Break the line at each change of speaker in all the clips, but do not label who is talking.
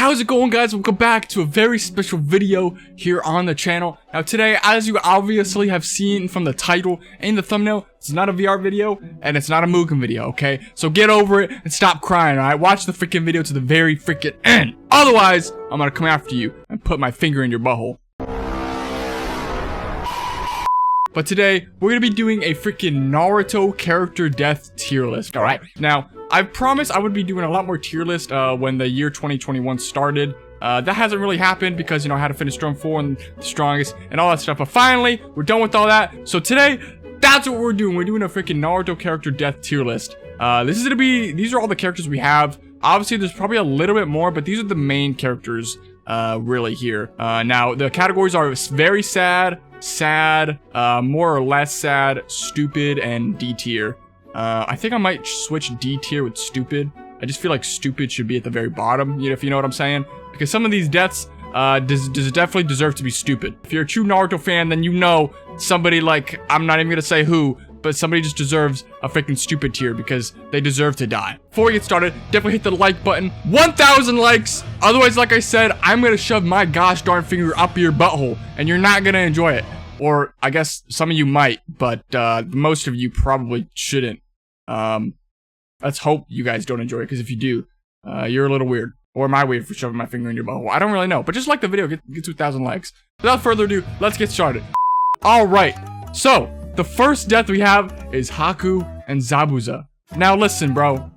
How's it going, guys? Welcome back to a very special video here on the channel. Now today, as you obviously have seen from the title and the thumbnail, it's not a VR video and it's not a Mugen video, okay? So get over it and stop crying, alright? Watch the freaking video to the very freaking end. Otherwise, I'm gonna come after you and put my finger in your butthole. But today, we're gonna be doing a freaking Naruto character death tier list, alright? Now, I promised I would be doing a lot more tier list when the year 2021 started. That hasn't really happened because, you know, I had to finish Storm 4 and the strongest and all that stuff. But finally, we're done with all that. So today, that's what we're doing. We're doing a freaking Naruto character death tier list. These are all the characters we have. Obviously, there's probably a little bit more, but these are the main characters really here. Now, the categories are very sad, more or less sad, stupid, and D tier. I think I might switch D tier with stupid. I just feel like stupid should be at the very bottom, you know, if you know what I'm saying. Because some of these deaths definitely deserve to be stupid. If you're a true Naruto fan, then you know somebody like, I'm not even gonna say who, but somebody just deserves a freaking stupid tier because they deserve to die. Before we get started, definitely hit the like button. 1,000 likes! Otherwise, like I said, I'm gonna shove my gosh darn finger up your butthole, and you're not gonna enjoy it. Or, I guess, some of you might, but most of you probably shouldn't. Let's hope you guys don't enjoy it, because if you do, you're a little weird. Or am I weird for shoving my finger in your butthole? I don't really know, but just like the video, get to 1,000 likes. Without further ado, let's get started. Alright, so, the first death we have is Haku and Zabuza. Now listen, bro.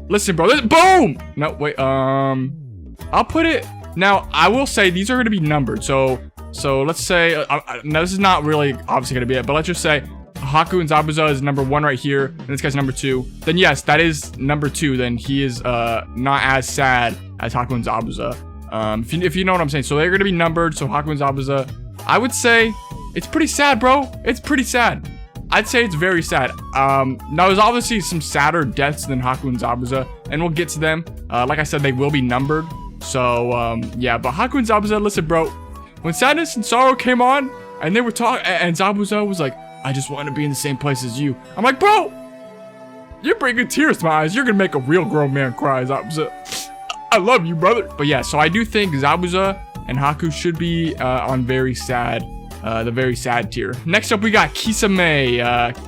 Boom! No, wait, I'll put it... Now, I will say, these are going to be numbered, so let's say, now this is not really obviously going to be it, but let's just say Haku and Zabuza is number 1 right here, and this guy's number 2. Then yes, that is number 2, then he is not as sad as Haku and Zabuza. If you know what I'm saying. So they're going to be numbered, so Haku and Zabuza. I would say it's pretty sad, bro. It's pretty sad. I'd say it's very sad. Now there's obviously some sadder deaths than Haku and Zabuza, and we'll get to them. Like I said, they will be numbered. So, yeah, but Haku and Zabuza, listen, bro. When sadness and sorrow came on, and they were talking, and Zabuza was like, I just want to be in the same place as you. I'm like, bro, you're bringing tears to my eyes. You're going to make a real grown man cry, Zabuza. I love you, brother. But yeah, so I do think Zabuza and Haku should be on very sad, the very sad tier. Next up, we got Kisame.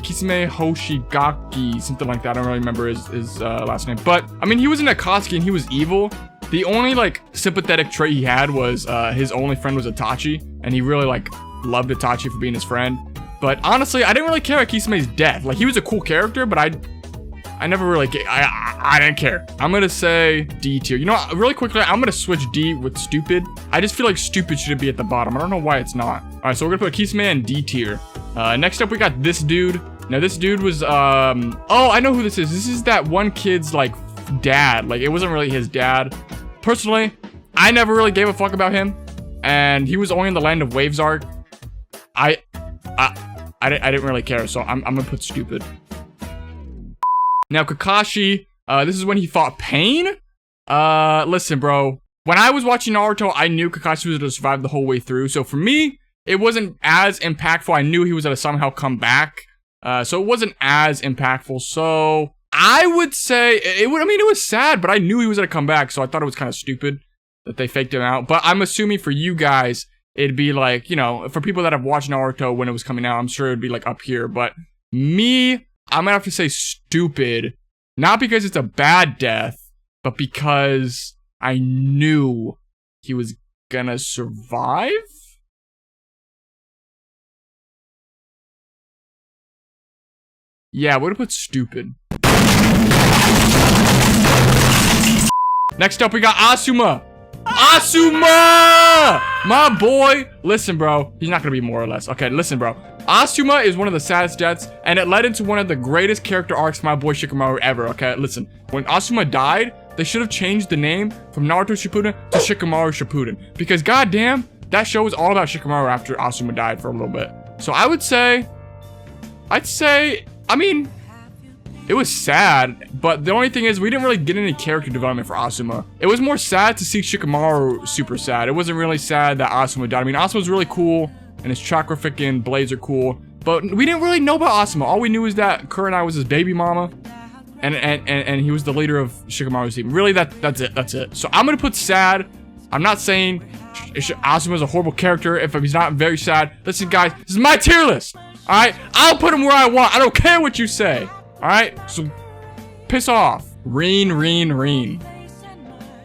Kisame Hoshigaki, something like that. I don't really remember his last name. But, I mean, he was in Akatsuki and he was evil. The only, like, sympathetic trait he had was his only friend was Itachi. And he really, like, loved Itachi for being his friend. But honestly, I didn't really care at Kisame's death. Like, he was a cool character, but I never really I didn't care. I'm gonna say D tier. You know what? Really quickly, I'm gonna switch D with stupid. I just feel like stupid should be at the bottom. I don't know why it's not. All right, so we're gonna put Kisame in D tier. Next up, we got this dude. Now, this dude was, oh, I know who this is. This is that one kid's, like, dad. Like, it wasn't really his dad. Personally, I never really gave a fuck about him. And he was only in the Land of Waves arc. I didn't really care, so I'm gonna put stupid. Now, Kakashi, this is when he fought Pain? Listen, bro. When I was watching Naruto, I knew Kakashi was gonna survive the whole way through. So for me, it wasn't as impactful. I knew he was gonna somehow come back. So it wasn't as impactful. So I would say, it was sad, but I knew he was gonna come back. So I thought it was kind of stupid that they faked him out. But I'm assuming for you guys, it'd be like, you know, for people that have watched Naruto when it was coming out, I'm sure it'd be like up here. But me, I'm gonna have to say stupid. Not because it's a bad death, but because I knew he was gonna survive? Yeah, we're gonna put stupid. Next up, we got Asuma. Asuma! My boy! Listen, bro. He's not gonna be more or less. Okay, listen, bro. Asuma is one of the saddest deaths, and it led into one of the greatest character arcs for my boy Shikamaru ever, okay? Listen, when Asuma died, they should have changed the name from Naruto Shippuden to Shikamaru Shippuden. Because, goddamn, that show was all about Shikamaru after Asuma died for a little bit. So I would say... I mean... It was sad, but the only thing is we didn't really get any character development for Asuma. It was more sad to see Shikamaru super sad. It wasn't really sad that Asuma died. I mean, Asuma's really cool, and his chakra freaking blades are cool, but we didn't really know about Asuma. All we knew is that Kurenai was his baby mama, and he was the leader of Shikamaru's team. Really, that's it. So I'm gonna put sad. I'm not saying Asuma is a horrible character if he's not very sad. Listen, guys, this is my tier list. All right, I'll put him where I want. I don't care what you say. All right, so piss off. Reen.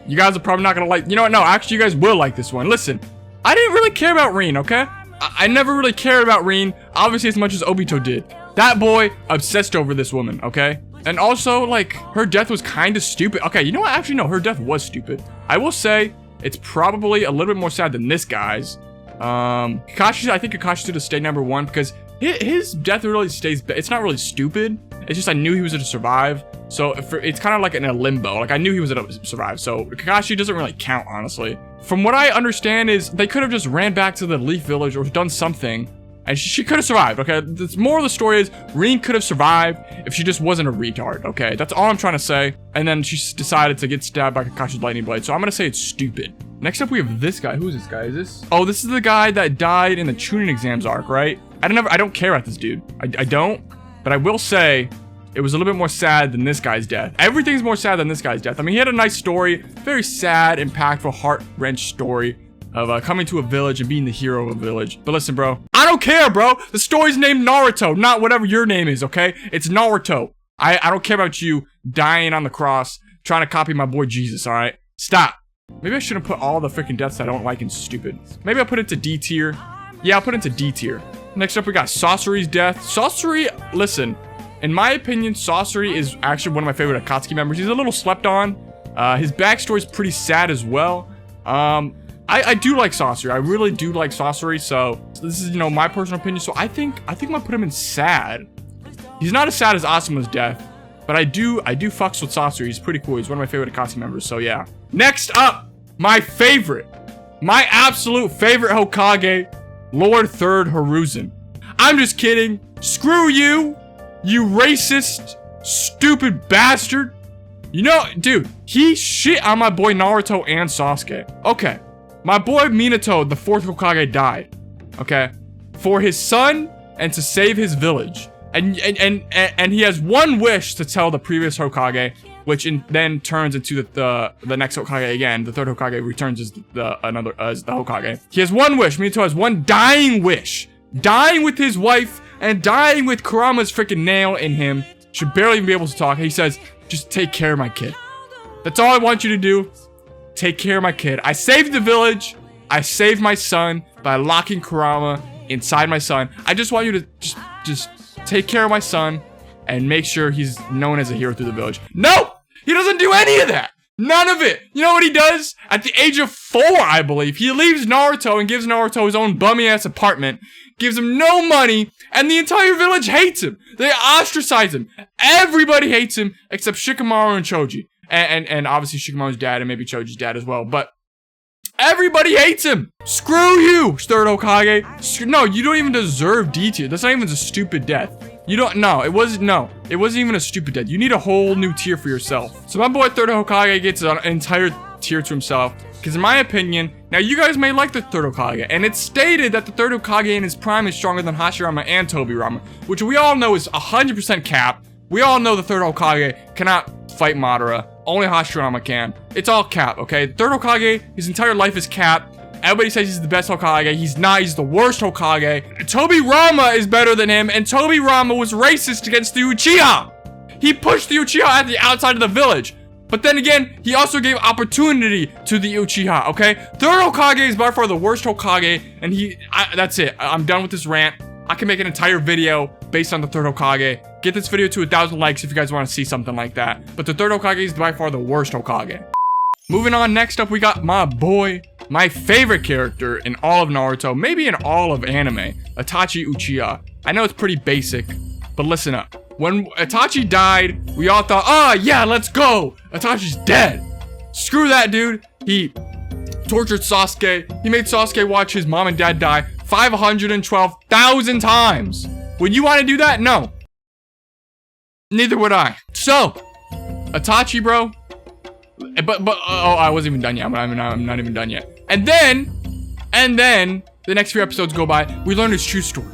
You guys are probably not gonna like. You know what? No, actually, you guys will like this one. Listen, I didn't really care about Reen. Okay, I never really cared about Reen, obviously as much as Obito did. That boy obsessed over this woman. Okay. And also, like, her death was kind of stupid. Okay, you know what? Actually, no, her death was stupid. I will say it's probably a little bit more sad than this guy's. Kakashi, I think Kakashi should have stayed number 1 because his death really stays. It's not really stupid. It's just I knew he was going to survive. So it's kind of like in a limbo. Like, I knew he was going to survive. So Kakashi doesn't really count, honestly. From what I understand is they could have just ran back to the Leaf Village or done something. And she could have survived, okay? The moral of the story is Reen could have survived if she just wasn't a retard, okay? That's all I'm trying to say. And then she decided to get stabbed by Kakashi's lightning blade. So I'm gonna say it's stupid. Next up, we have this guy. Who's this guy? Is this? Oh, this is the guy that died in the Chunin exams arc, right? I don't care about this dude. I don't. But I will say it was a little bit more sad than this guy's death. Everything's more sad than this guy's death. I mean, he had a nice story. Very sad, impactful, heart-wrenched story of coming to a village and being the hero of a village. But listen, bro, I don't care, bro. The story's named Naruto, not whatever your name is, okay? It's Naruto. I don't care about you dying on the cross, trying to copy my boy Jesus, all right? Stop. Maybe I shouldn't put all the freaking deaths I don't like in stupid. Maybe I'll put it to D tier. Yeah, I'll put it to D tier. Next up, we got Sasori's death. Sasori, listen, in my opinion, Sasori is actually one of my favorite Akatsuki members. He's a little slept on. His backstory is pretty sad as well. I do like Sasori. I really do like Sasori. So this is, you know, my personal opinion. So I think I'm gonna put him in sad. He's not as sad as Asuma's death, but I do fucks with Sasori. He's pretty cool. He's one of my favorite Akatsuki members. So yeah. Next up, my absolute favorite Hokage, Lord Third Hiruzen. I'm just kidding. Screw you, you racist, stupid bastard. You know, dude, he shit on my boy Naruto and Sasuke. Okay. My boy Minato, the 4th Hokage, died, okay, for his son and to save his village. And he has one wish to tell the previous Hokage, which then turns into the next Hokage again. The 3rd Hokage returns as the Hokage. He has one wish. Minato has one dying wish. Dying with his wife and dying with Kurama's freaking nail in him. Should barely even be able to talk. He says, just take care of my kid. That's all I want you to do. Take care of my kid. I saved the village. I saved my son by locking Kurama inside my son. I just want you to just take care of my son and make sure he's known as a hero through the village. No! He doesn't do any of that. None of it. You know what he does? At the age of 4, I believe, he leaves Naruto and gives Naruto his own bummy ass apartment, gives him no money, and the entire village hates him. They ostracize him. Everybody hates him except Shikamaru and Choji. And obviously Shikamaru's dad and maybe Choji's dad as well. But everybody hates him. Screw you, 3rd Hokage. No, you don't even deserve D tier. That's not even a stupid death. You don't, no, it wasn't even a stupid death. You need a whole new tier for yourself. So my boy 3rd Hokage gets an entire tier to himself. Because in my opinion, now you guys may like the 3rd Hokage. And it's stated that the 3rd Hokage in his prime is stronger than Hashirama and Tobirama. Which we all know is 100% cap. We all know the 3rd Hokage cannot fight Madara. Only Hashirama can. It's all cap, okay? The 3rd Hokage, his entire life is cap. Everybody says he's the best Hokage. He's not. He's the worst Hokage. Tobirama is better than him, and Tobirama was racist against the Uchiha. He pushed the Uchiha at the outside of the village. But then again, he also gave opportunity to the Uchiha, okay? 3rd Hokage is by far the worst Hokage, and that's it. I'm done with this rant. I can make an entire video based on the 3rd Hokage. Get this video to 1,000 likes if you guys want to see something like that. But the 3rd Hokage is by far the worst Hokage. Moving on, next up we got my boy, my favorite character in all of Naruto, maybe in all of anime, Itachi Uchiha. I know it's pretty basic, but listen up. When Itachi died, we all thought, oh yeah, let's go. Itachi's dead. Screw that dude. He tortured Sasuke. He made Sasuke watch his mom and dad die 512,000 times. Would you want to do that? No. Neither would I. So, Itachi, bro. But I wasn't even done yet. I'm not even done yet. And then the next few episodes go by. We learn his true story.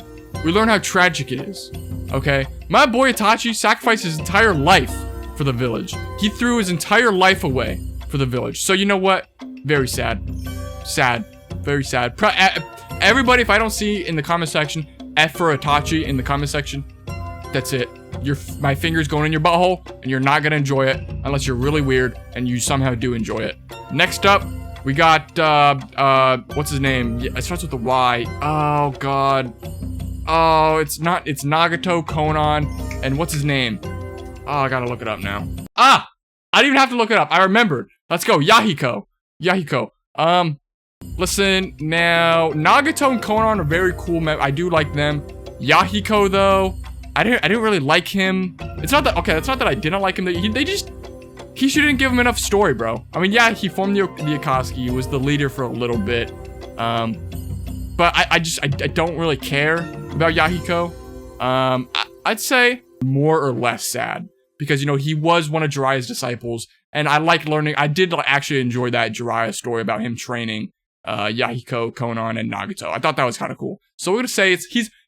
We learn how tragic it is. Okay, my boy Itachi sacrificed his entire life for for the village. He threw his entire life away for the village. So you know what? Very sad. Sad. Very sad. Everybody, if I don't see in the comment section, F for Itachi in the comment section, that's it. My finger's going in your butthole, and you're not gonna enjoy it unless you're really weird and you somehow do enjoy it. Next up, we got, what's his name? Yeah, it starts with a Y. Oh, God. Oh, it's Nagato, Konan, and what's his name? Oh, I gotta look it up now. Ah! I didn't even have to look it up. I remembered. Let's go. Yahiko. Listen, now, Nagato and Konan are very cool. I do like them. Yahiko, though, I didn't really like him. It's not that, okay, it's not that I didn't like him. He shouldn't give him enough story, bro. I mean, yeah, he formed the Akatsuki. He was the leader for a little bit. But I don't really care about Yahiko. I'd say more or less sad. Because, you know, he was one of Jiraiya's disciples. And I like learning. I did actually enjoy that Jiraiya story about him training Yahiko, Konan, and Nagato. I thought that was kind of cool. So we're going to say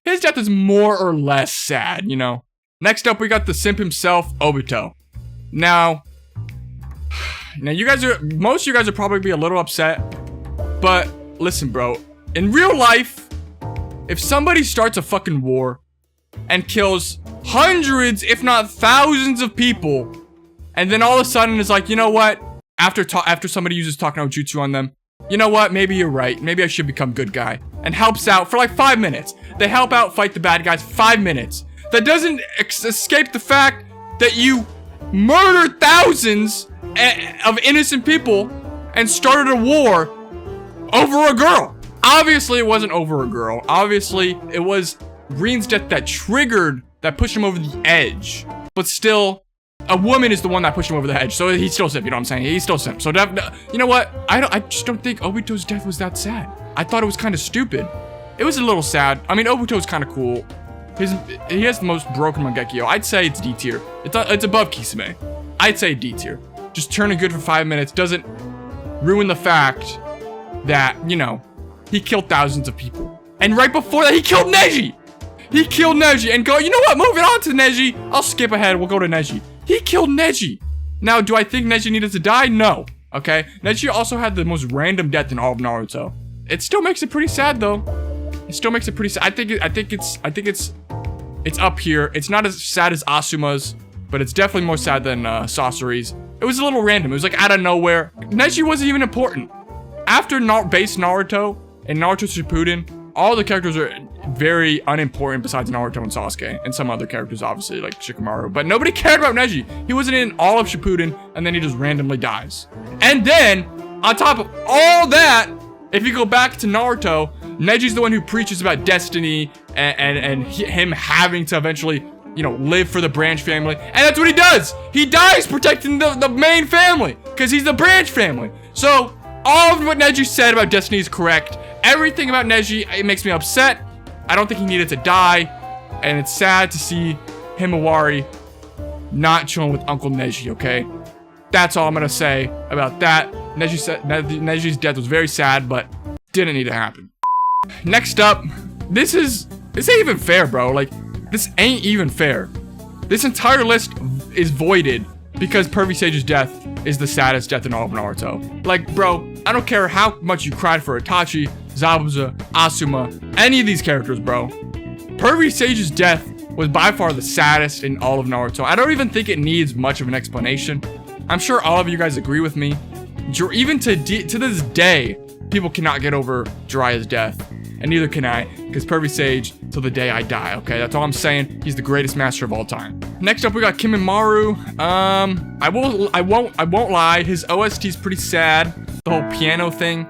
his death is more or less sad, you know. Next up, we got the simp himself, Obito. Now, most of you guys are probably be a little upset, but listen, bro. In real life, if somebody starts a fucking war and kills hundreds, if not thousands of people, and then all of a sudden is like, you know what? After somebody uses talk no jutsu on them, you know what? Maybe you're right. Maybe I should become good guy. And helps out for like 5 minutes. They help out fight the bad guys 5 minutes. That doesn't escape the fact that you murdered thousands of innocent people and started a war over a girl. Obviously, it wasn't over a girl. Obviously, it was Green's death that pushed him over the edge. But still, a woman is the one that pushed him over the edge. So he's still simp, you know what I'm saying? He's still simp. So you know what? I just don't think Obito's death was that sad. I thought it was kind of stupid. It was a little sad. I mean, Obito's kind of cool. He has the most broken Mangekyo. I'd say it's D tier. It's above Kisame. I'd say D tier. Just turning good for 5 minutes doesn't ruin the fact that, you know, he killed thousands of people. And right before that, he killed Neji! He killed Neji and you know what? Moving on to Neji. I'll skip ahead. We'll go to Neji. He killed Neji. Now, do I think Neji needed to die? No. Okay? Neji also had the most random death in all of Naruto. It still makes it pretty sad, though. It still makes it pretty sad. I think it's up here. It's not as sad as Asuma's, but it's definitely more sad than Sasori's. It was a little random. It was like out of nowhere. Neji wasn't even important. After base Naruto and Naruto Shippuden, all the characters are very unimportant besides Naruto and Sasuke, and some other characters, obviously, like Shikamaru. But nobody cared about Neji. He wasn't in all of Shippuden, and then he just randomly dies. And then, on top of all that, if you go back to Naruto, Neji's the one who preaches about destiny and him having to eventually, you know, live for the branch family. And that's what he does. He dies protecting the main family because he's the branch family. So all of what Neji said about destiny is correct. Everything about Neji, it makes me upset. I don't think he needed to die. And it's sad to see Himawari not chilling with Uncle Neji, okay? That's all I'm gonna say about that. Neji's death was very sad, but didn't need to happen. Next up, this ain't even fair, bro. Like, this ain't even fair. This entire list is voided because Pervy Sage's death is the saddest death in all of Naruto. Like, bro, I don't care how much you cried for Itachi, Zabuza, Asuma, any of these characters, bro. Pervy Sage's death was by far the saddest in all of Naruto. I don't even think it needs much of an explanation. I'm sure all of you guys agree with me. Even to this day, people cannot get over Jiraiya's death. And neither can I, because Pervy Sage, till the day I die, okay? That's all I'm saying. He's the greatest master of all time. Next up, we got Kisame. I won't lie, his OST is pretty sad. The whole piano thing.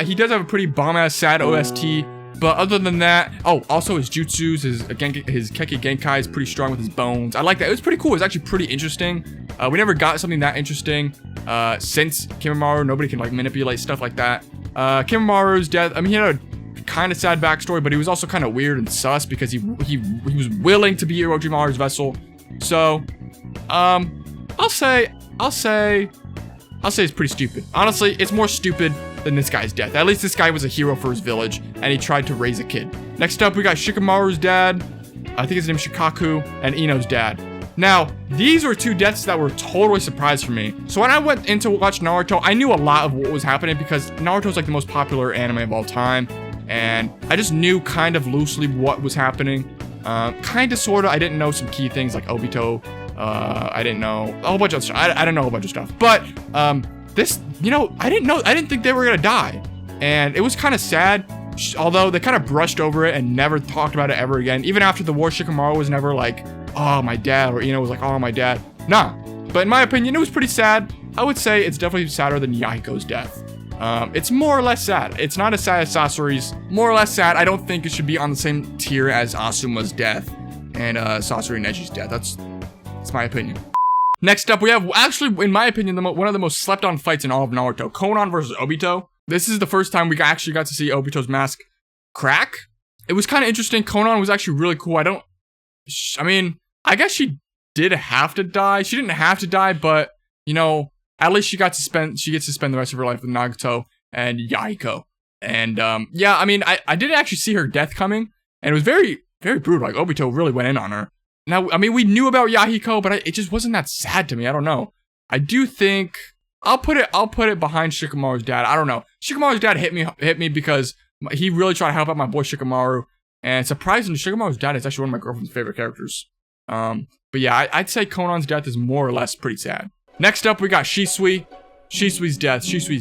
He does have a pretty bomb-ass sad OST. But other than that, oh, also his jutsus, his Keki Genkai is pretty strong with his bones. I like that. It was pretty cool. It was actually pretty interesting. We never got something that interesting since Kisame. Nobody can like manipulate stuff like that. Kisamaru's death, I mean, he had a kind of sad backstory, but he was also kind of weird and sus because he was willing to be Orochimaru's vessel. So, I'll say it's pretty stupid. Honestly, it's more stupid than this guy's death. At least this guy was a hero for his village, and he tried to raise a kid. Next up, we got Shikamaru's dad. I think his name's Shikaku, and Ino's dad. Now, these were two deaths that were totally surprise for me. So when I went in to watch Naruto, I knew a lot of what was happening because Naruto's like the most popular anime of all time. And I just knew kind of loosely what was happening. Kind of, sort of. I didn't know some key things like Obito. I didn't know a whole bunch of stuff. I didn't know a whole bunch of stuff. But this, you know, I didn't think they were gonna die. And it was kind of sad. Although they kind of brushed over it and never talked about it ever again. Even after the war, Shikamaru was never like, oh, my dad. Or, you know, was like, oh, my dad. Nah. But in my opinion, it was pretty sad. I would say it's definitely sadder than Yahiko's death. It's more or less sad. It's not as sad as Sasori's. More or less sad. I don't think it should be on the same tier as Asuma's death and Sasori and Neji's death. That's my opinion. Next up, we have, actually, in my opinion, one of the most slept on fights in all of Naruto. Konan versus Obito. This is the first time we actually got to see Obito's mask crack. It was kind of interesting. Konan was actually really cool. I mean, I guess she did have to die. She didn't have to die, but, you know, at least she gets to spend the rest of her life with Nagato and Yahiko. And, yeah, I mean, I didn't actually see her death coming, and it was very, very brutal. Like, Obito really went in on her. Now, I mean, we knew about Yahiko, but it just wasn't that sad to me. I don't know. I do think I'll put it behind Shikamaru's dad. I don't know. Shikamaru's dad hit me because he really tried to help out my boy Shikamaru. And surprisingly, Shikamaru's dad is actually one of my girlfriend's favorite characters. But yeah, I'd say Konan's death is more or less pretty sad. Next up, we got Shisui. Shisui's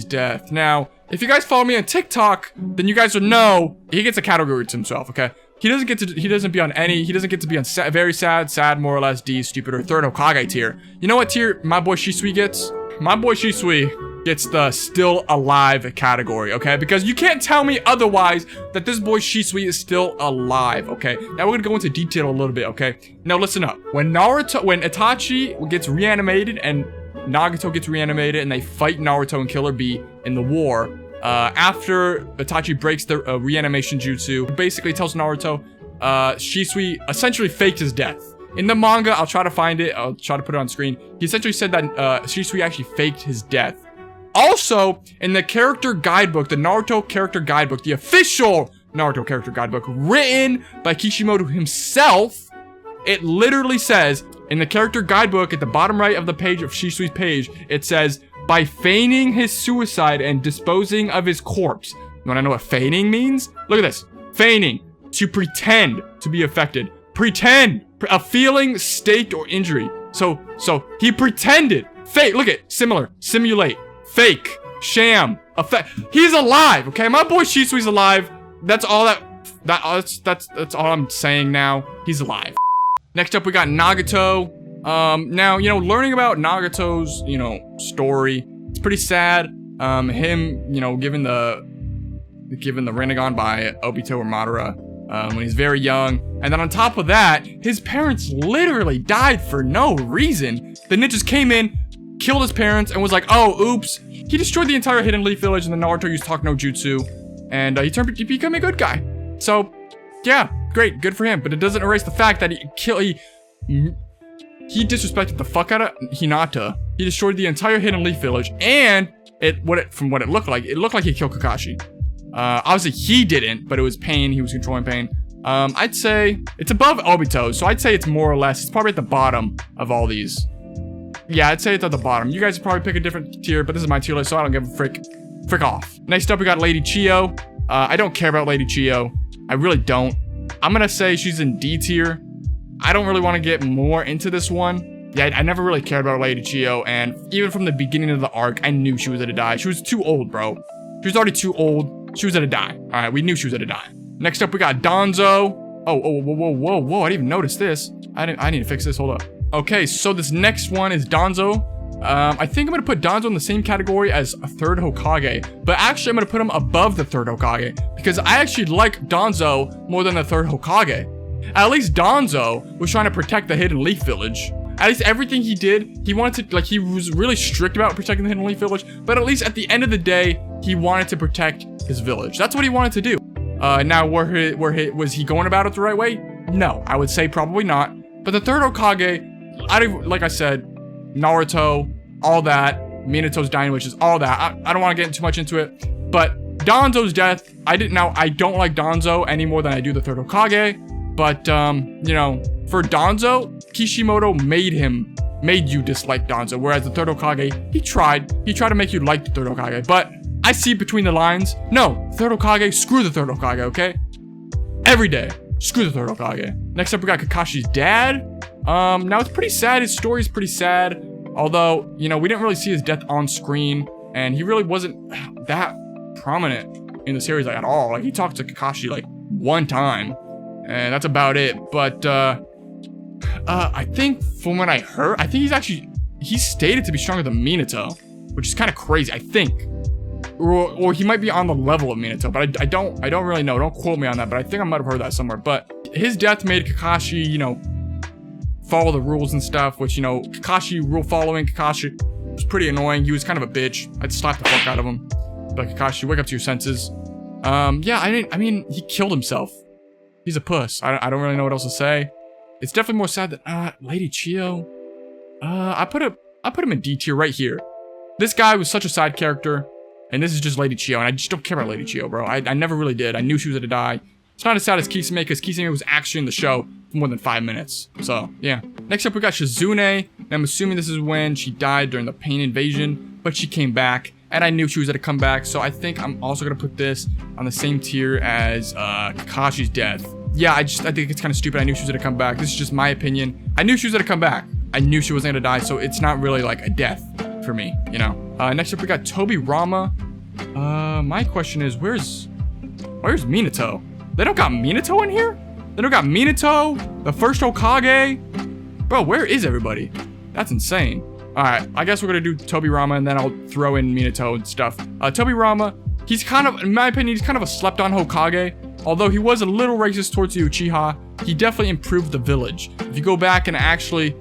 death. Now, if you guys follow me on TikTok, then you guys will know he gets a category to himself, okay? He doesn't get to be on very sad, more or less, D, stupid, or third Hokage tier. You know what tier my boy Shisui gets? My boy Shisui gets the still alive category, okay? Because you can't tell me otherwise that this boy Shisui is still alive, okay? Now we're gonna go into detail a little bit, okay? Now listen up. When Itachi gets reanimated and Nagato gets reanimated and they fight Naruto and Killer Bee in the war, after Itachi breaks the reanimation jutsu, basically tells Naruto, Shisui essentially faked his death. In the manga, I'll try to find it. I'll try to put it on screen. He essentially said that Shisui actually faked his death. Also, in the character guidebook, the Naruto character guidebook, the official Naruto character guidebook, written by Kishimoto himself, it literally says, in the character guidebook, at the bottom right of the page of Shisui's page, it says, by feigning his suicide and disposing of his corpse. You wanna know what feigning means? Look at this. Feigning. To pretend to be affected. Pretend. A feeling, state, or injury. So he pretended. Fake. Look at similar. Simulate. Fake. Sham. Effect. He's alive. Okay, my boy Shisui's alive. That's all that's all I'm saying now. He's alive. Next up, we got Nagato. Now, you know, learning about Nagato's, you know, story, it's pretty sad. Him, you know, given the Rinnegan by Obito or Madara, when he's very young. And then on top of that, his parents literally died for no reason. The ninjas came in, killed his parents, and was like, oh, oops. He destroyed the entire Hidden Leaf Village, and then Naruto used Talk no Jutsu, and he became a good guy. So, yeah, great, good for him. But it doesn't erase the fact that he disrespected the fuck out of Hinata. He destroyed the entire Hidden Leaf Village, and from what it looked like he killed Kakashi. Obviously he didn't, but it was Pain. He was controlling Pain. I'd say it's above Obito, so I'd say it's more or less. It's probably at the bottom of all these. Yeah, I'd say it's at the bottom. You guys would probably pick a different tier, but this is my tier list, so I don't give a frick off. Next up, we got Lady Chiyo. I don't care about Lady Chiyo. I really don't. I'm gonna say she's in D tier. I don't really want to get more into this one. Yeah, I never really cared about Lady Chiyo, and even from the beginning of the arc, I knew she was gonna die. She was too old, bro. She was already too old. She was gonna die. All right, we knew she was gonna die. Next up, we got Danzo. Oh, whoa, I didn't even notice this. I need to fix this, hold up. Okay, so this next one is Danzo. I think I'm gonna put Danzo in the same category as a third Hokage, but actually I'm gonna put him above the third Hokage, because I actually like Danzo more than the third Hokage. At least Danzo was trying to protect the Hidden Leaf Village. At least everything he did, he wanted to, like, he was really strict about protecting the Hidden Leaf Village, but at least at the end of the day, he wanted to protect his village. That's what he wanted to do. Now, was he going about it the right way? No, I would say probably not. But the third Hokage, like I said, Naruto, all that, Minato's dying wishes, all that. I don't want to get too much into it, but Danzo's death, I don't like Danzo any more than I do the third Hokage. But, you know, for Danzo, Kishimoto made you dislike Danzo, whereas the third Hokage, he tried to make you like the third Hokage, but I see between the lines, no, third Hokage, screw the third Hokage, okay? Every day, screw the third Hokage. Next up, we got Kakashi's dad. Now it's pretty sad, his story's pretty sad, although, you know, we didn't really see his death on screen, and he really wasn't that prominent in the series, like, at all. Like, he talked to Kakashi, like, one time, and that's about it, but, I think from what I heard, I think he's stated to be stronger than Minato, which is kind of crazy, I think. Or he might be on the level of Minato, but I don't really know. Don't quote me on that, but I think I might have heard that somewhere. But his death made Kakashi, you know, follow the rules and stuff, which, you know, Kakashi rule following. Kakashi was pretty annoying. He was kind of a bitch. I'd slap the fuck out of him. But Kakashi, wake up to your senses. Yeah, I mean, he killed himself. He's a puss. I don't really know what else to say. It's definitely more sad than Lady Chiyo. I put him in D tier right here. This guy was such a side character, and this is just Lady Chiyo, and I just don't care about Lady Chiyo, bro. I never really did. I knew she was gonna die. It's not as sad as Kisame, because Kisame was actually in the show for more than 5 minutes. So, yeah. Next up, we got Shizune, and I'm assuming this is when she died during the Pain Invasion, but she came back, and I knew she was gonna come back, so I think I'm also gonna put this on the same tier as Kakashi's death. Yeah, I think it's kind of stupid. I knew she was gonna come back. This is just my opinion. I knew she was gonna come back. I knew she wasn't gonna die, so it's not really like a death for me, you know. Next up we got Tobirama. My question is, where's Minato? They don't got Minato in here? They don't got Minato, the first Hokage? Bro, where is everybody? That's insane. Alright, I guess we're gonna do Tobirama, and then I'll throw in Minato and stuff. Tobirama, he's kind of, in my opinion, he's kind of a slept-on Hokage. Although he was a little racist towards the Uchiha, he definitely improved the village. If you go back and actually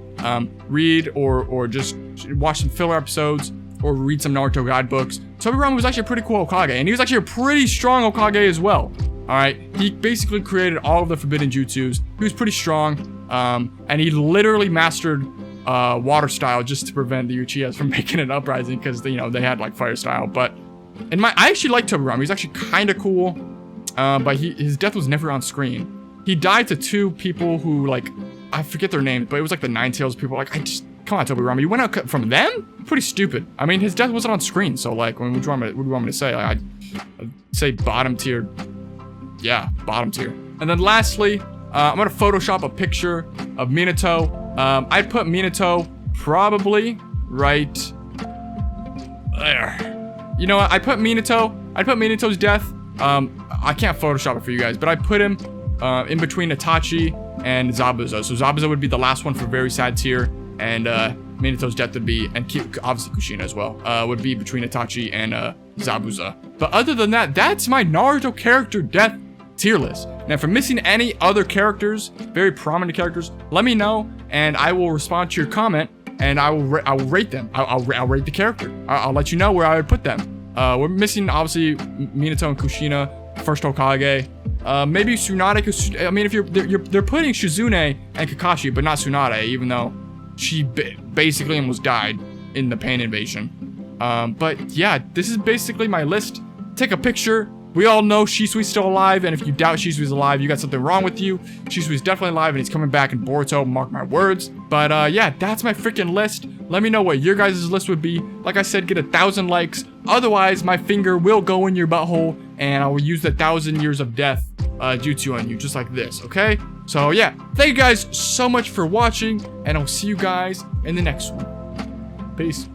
read or just watch some filler episodes or read some Naruto guidebooks, Tobirama was actually a pretty cool Hokage, and he was actually a pretty strong Hokage as well. Alright, he basically created all of the forbidden jutsus. He was pretty strong, and he literally mastered water style just to prevent the Uchihas from making an uprising, because, you know, they had like fire style. But I actually like Tobirama. He's actually kind of cool. But his death was never on screen. He died to two people who, like, I forget their names, but it was like the Nine Tails people. Like, come on, Tobirama, you went out from them? Pretty stupid. I mean, his death wasn't on screen, so, like, what do you want me to say? Like, I'd say bottom tier. Yeah, bottom tier. And then lastly, I'm gonna Photoshop a picture of Minato. I'd put Minato probably right there. You know what? I'd put Minato's death. I can't Photoshop it for you guys, but I put him in between Itachi and Zabuza. So Zabuza would be the last one for very sad tier, and Minato's death would be, and obviously Kushina as well, would be between Itachi and Zabuza. But other than that, that's my Naruto character death tier list. Now, if I'm missing any other characters, very prominent characters, let me know, and I will respond to your comment, and I will rate them. I'll rate the character. I'll let you know where I would put them. We're missing, obviously, Minato and Kushina, first Hokage. Maybe Tsunade. I mean, if they're putting Shizune and Kakashi, but not Tsunade, even though she basically almost died in the Pain Invasion. But yeah, this is basically my list. Take a picture. We all know Shisui's still alive, and if you doubt Shisui's alive, you got something wrong with you. Shisui's definitely alive, and he's coming back in Boruto, mark my words. But yeah, that's my freaking list. Let me know what your guys' list would be. Like I said, get 1,000 likes. Otherwise, my finger will go in your butthole, and I will use the 1,000 years of death jutsu on you, just like this, okay? So yeah, thank you guys so much for watching, and I'll see you guys in the next one. Peace.